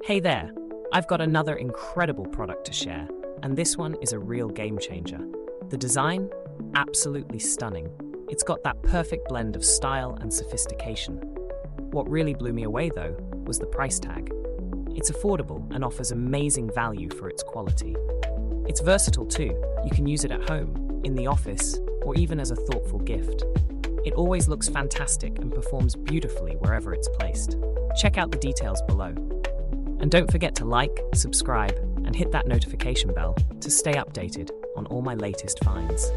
Hey there, I've got another incredible product to share, and this one is a real game changer. The design? Absolutely stunning. It's got that perfect blend of style and sophistication. What really blew me away though was the price tag. It's affordable and offers amazing value for its quality. It's versatile too. You can use it at home, in the office, or even as a thoughtful gift. It always looks fantastic and performs beautifully wherever it's placed. Check out the details below. And don't forget to like, subscribe, and hit that notification bell to stay updated on all my latest finds.